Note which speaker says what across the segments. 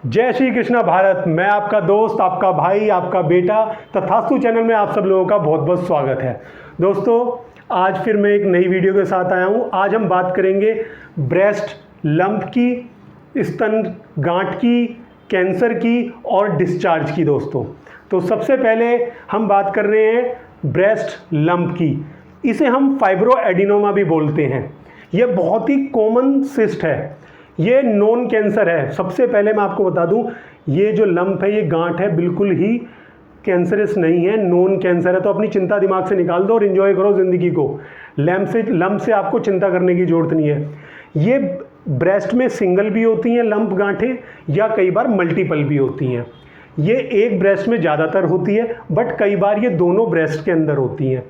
Speaker 1: जय श्री कृष्णा भारत। मैं आपका दोस्त, आपका भाई, आपका बेटा तथास्तु चैनल में आप सब लोगों का बहुत बहुत स्वागत है। दोस्तों, आज फिर मैं एक नई वीडियो के साथ आया हूँ। आज हम बात करेंगे ब्रेस्ट लंप की, स्तन गांठ की, कैंसर की और डिस्चार्ज की। दोस्तों, तो सबसे पहले हम बात कर रहे हैं ब्रेस्ट लंप की। इसे हम फाइब्रो एडिनोमा भी बोलते हैं। यह बहुत ही कॉमन सिस्ट है, ये नॉन कैंसर है। सबसे पहले मैं आपको बता दूं, ये जो लंप है, ये गांठ है, बिल्कुल ही कैंसरस नहीं है, नॉन कैंसर है। तो अपनी चिंता दिमाग से निकाल दो और एंजॉय करो ज़िंदगी को। लंप से आपको चिंता करने की ज़रूरत नहीं है। ये ब्रेस्ट में सिंगल भी होती हैं लंप गांठें, या कई बार मल्टीपल भी होती हैं। ये एक ब्रेस्ट में ज़्यादातर होती है, बट कई बार ये दोनों ब्रेस्ट के अंदर होती हैं।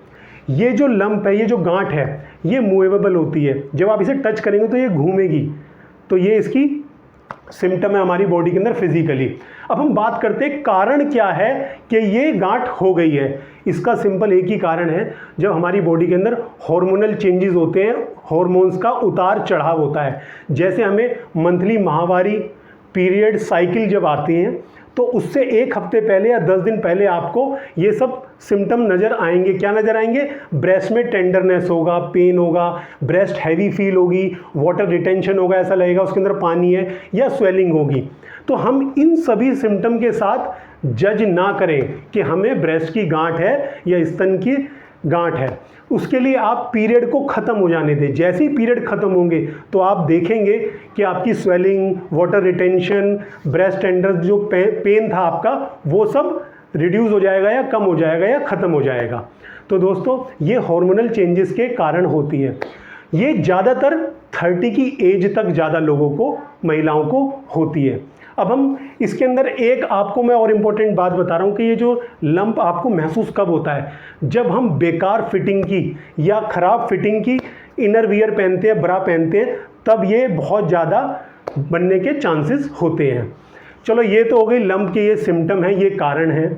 Speaker 1: ये जो लंप है, ये जो गांठ है, ये मूवेबल होती है। जब आप इसे टच करेंगे तो ये घूमेगी। तो ये इसकी सिम्टम है हमारी बॉडी के अंदर फिजिकली। अब हम बात करते हैं कारण क्या है कि ये गांठ हो गई है। इसका सिंपल एक ही कारण है, जब हमारी बॉडी के अंदर हार्मोनल चेंजेस होते हैं, हार्मोन्स का उतार चढ़ाव होता है। जैसे हमें मंथली माहवारी पीरियड साइकिल जब आती हैं, तो उससे एक हफ्ते पहले या 10 दिन पहले आपको ये सब सिम्टम नज़र आएंगे। क्या नज़र आएंगे? ब्रेस्ट में टेंडरनेस होगा, पेन होगा, ब्रेस्ट हैवी फील होगी, वाटर रिटेंशन होगा, ऐसा लगेगा उसके अंदर पानी है, या स्वेलिंग होगी। तो हम इन सभी सिम्टम के साथ जज ना करें कि हमें ब्रेस्ट की गांठ है या स्तन की गांठ है। उसके लिए आप पीरियड को ख़त्म हो जाने दें। जैसे ही पीरियड ख़त्म होंगे तो आप देखेंगे कि आपकी swelling, water retention, breast tender जो पेन था आपका, वो सब रिड्यूस हो जाएगा या कम हो जाएगा या ख़त्म हो जाएगा। तो दोस्तों, ये हार्मोनल चेंजेस के कारण होती है। ये ज़्यादातर 30 की एज तक ज़्यादा लोगों को, महिलाओं को होती है। अब हम इसके अंदर एक आपको मैं और इम्पोर्टेंट बात बता रहा हूँ कि ये जो लंप आपको महसूस कब होता है? जब हम बेकार फिटिंग की या ख़राब फिटिंग की इनर वियर पहनते हैं, ब्रा पहनते हैं, तब ये बहुत ज़्यादा बनने के चांसेस होते हैं। चलो, ये तो हो गई लंप के ये सिम्टम है, ये कारण है।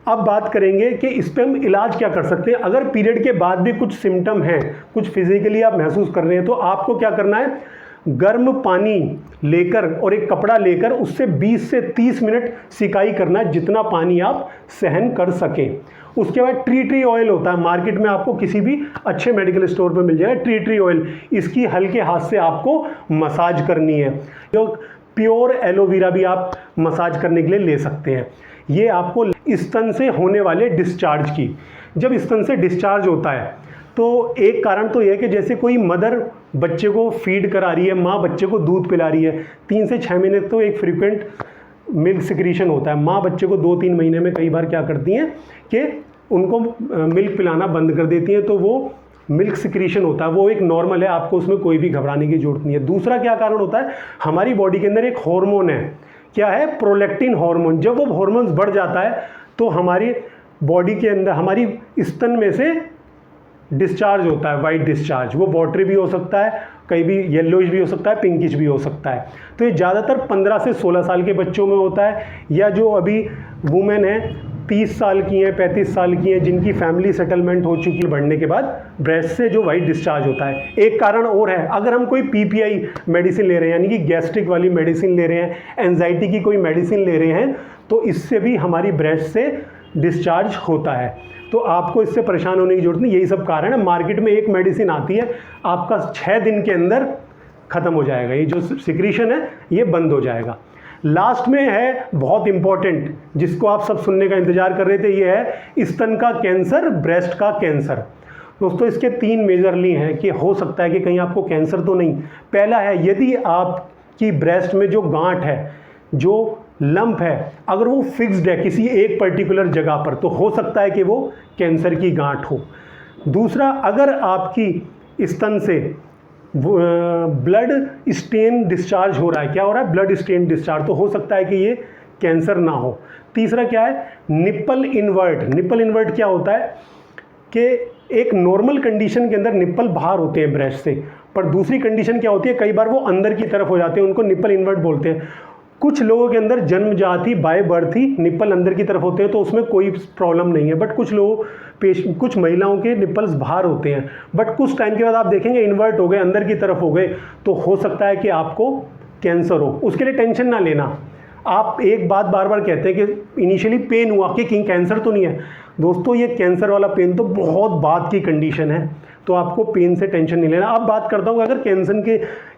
Speaker 1: अब बात करेंगे कि इस पर हम इलाज क्या कर सकते हैं। अगर पीरियड के बाद भी कुछ सिम्टम हैं, कुछ फिजिकली आप महसूस कर रहे हैं, तो आपको क्या करना है? गर्म पानी लेकर और एक कपड़ा लेकर उससे 20 से 30 मिनट सिकाई करना है, जितना पानी आप सहन कर सकें। उसके बाद ट्री ऑयल होता है, मार्केट में आपको किसी भी अच्छे मेडिकल स्टोर पर मिल जाएगा ट्री ऑयल। इसकी हल्के हाथ से आपको मसाज करनी है। जो प्योर एलोवेरा भी आप मसाज करने के लिए ले सकते हैं। ये आपको स्तन से होने वाले डिस्चार्ज की, जब स्तन से डिस्चार्ज होता है तो एक कारण तो यह है कि जैसे कोई मदर बच्चे को फीड करा रही है, माँ बच्चे को दूध पिला रही है, 3 से 6 महीने तो एक फ्रीक्वेंट मिल्क सिक्रीशन होता है। माँ बच्चे को 2-3 महीने में कई बार क्या करती हैं कि उनको मिल्क पिलाना बंद कर देती हैं, तो वो मिल्क सिक्रीशन होता है, वो एक नॉर्मल है, आपको उसमें कोई भी घबराने की जरूरत नहीं है। दूसरा क्या कारण होता है? हमारी बॉडी के अंदर एक हार्मोन है, क्या है? Prolactin hormone. जब वो हार्मोन बढ़ जाता है तो हमारी बॉडी के अंदर, हमारी स्तन में से डिस्चार्ज होता है, वाइट डिस्चार्ज। वो वाटरी भी हो सकता है, कहीं भी येलोइश भी हो सकता है, पिंकिश भी हो सकता है। तो ये ज़्यादातर 15 से 16 साल के बच्चों में होता है, या जो अभी वुमेन है 30 साल की हैं, 35 साल की हैं, जिनकी फैमिली सेटलमेंट हो चुकी है, बढ़ने के बाद ब्रेस्ट से जो वाइट डिस्चार्ज होता है। एक कारण और है, अगर हम कोई पीपीआई मेडिसिन ले रहे हैं, यानी कि गैस्ट्रिक वाली मेडिसिन ले रहे हैं, एंजाइटी की कोई मेडिसिन ले रहे हैं, तो इससे भी हमारी ब्रेस्ट से डिस्चार्ज होता है। तो आपको इससे परेशान होने की जरूरत नहीं, यही सब कारण है। मार्केट में एक मेडिसिन आती है, आपका 6 दिन के अंदर ख़त्म हो जाएगा, ये जो सिक्रीशन है ये बंद हो जाएगा। लास्ट में है बहुत इंपॉर्टेंट, जिसको आप सब सुनने का इंतजार कर रहे थे, ये है स्तन का कैंसर, ब्रेस्ट का कैंसर। दोस्तों, इसके 3 मेजरली हैं कि हो सकता है कि कहीं आपको कैंसर तो नहीं। पहला है, यदि आपकी ब्रेस्ट में जो गांठ है, जो लंप है, अगर वो फिक्स्ड है किसी एक पर्टिकुलर जगह पर, तो हो सकता है कि वो कैंसर की गांठ हो। दूसरा, अगर आपकी स्तन से ब्लड स्टेन डिस्चार्ज हो रहा है, क्या हो रहा है? ब्लड स्टेन डिस्चार्ज, तो हो सकता है कि ये कैंसर ना हो। तीसरा क्या है? Nipple invert. निप्पल इन्वर्ट क्या होता है कि एक नॉर्मल कंडीशन के अंदर निप्पल बाहर होते हैं ब्रेस्ट से, पर दूसरी कंडीशन क्या होती है, कई बार वो अंदर की तरफ हो जाते हैं, उनको निप्पल इन्वर्ट बोलते हैं। कुछ लोगों के अंदर जन्मजात ही, बाय बर्थ ही निप्पल अंदर की तरफ होते हैं, तो उसमें कोई प्रॉब्लम नहीं है। बट कुछ महिलाओं के निप्पल्स बाहर होते हैं, बट कुछ टाइम के बाद आप देखेंगे इन्वर्ट हो गए, अंदर की तरफ हो गए, तो हो सकता है कि आपको कैंसर हो। उसके लिए टेंशन ना लेना, आप एक बात बार बार कहते हैं कि इनिशियली पेन हुआ कि कैंसर तो नहीं है। दोस्तों ये कैंसर वाला पेन तो बहुत बाद की कंडीशन है, तो आपको पेन से टेंशन नहीं लेना। अब बात करता हूँ अगर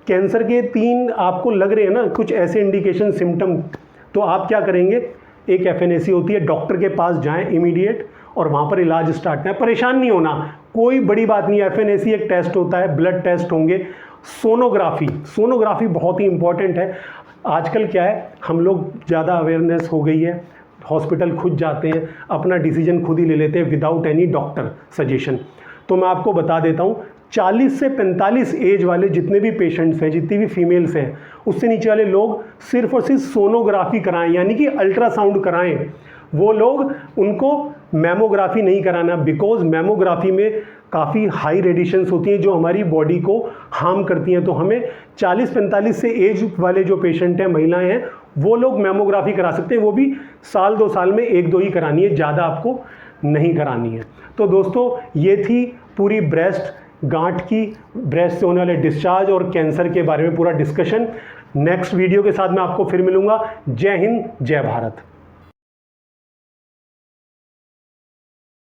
Speaker 1: कैंसर के 3 आपको लग रहे हैं ना कुछ ऐसे इंडिकेशन सिम्टम, तो आप क्या करेंगे, एक FNAC होती है, डॉक्टर के पास जाएं इमीडिएट और वहाँ पर इलाज स्टार्ट करें। परेशान नहीं होना, कोई बड़ी बात नहीं है। FNAC एक टेस्ट होता है, ब्लड टेस्ट होंगे, सोनोग्राफी बहुत ही इंपॉर्टेंट है। आजकल क्या है, हम लोग ज़्यादा अवेयरनेस हो गई है, हॉस्पिटल खुद जाते हैं, अपना डिसीजन खुद ही ले लेते हैं विदाउट एनी डॉक्टर सजेशन। तो मैं आपको बता देता हूँ, 40 से 45 एज वाले जितने भी पेशेंट्स हैं, जितनी भी फीमेल्स हैं, उससे नीचे वाले लोग सिर्फ और सिर्फ सोनोग्राफी कराएं, यानी कि अल्ट्रासाउंड कराएं। वो लोग, उनको मैमोग्राफी नहीं कराना, बिकॉज मैमोग्राफी में काफ़ी हाई रेडिएशंस होती हैं जो हमारी बॉडी को हार्म करती हैं। तो हमें 40-45 से एज वाले जो पेशेंट हैं, महिलाएं हैं, वो लोग मैमोग्राफी करा सकते हैं, वो भी साल 2 साल में 1-2 ही करानी है, ज़्यादा आपको नहीं करानी है। तो दोस्तों ये थी पूरी ब्रेस्ट गांठ की, ब्रेस्ट से होने वाले डिस्चार्ज और कैंसर के बारे में पूरा डिस्कशन। नेक्स्ट वीडियो के साथ मैं आपको फिर मिलूंगा। जय हिंद, जय भारत।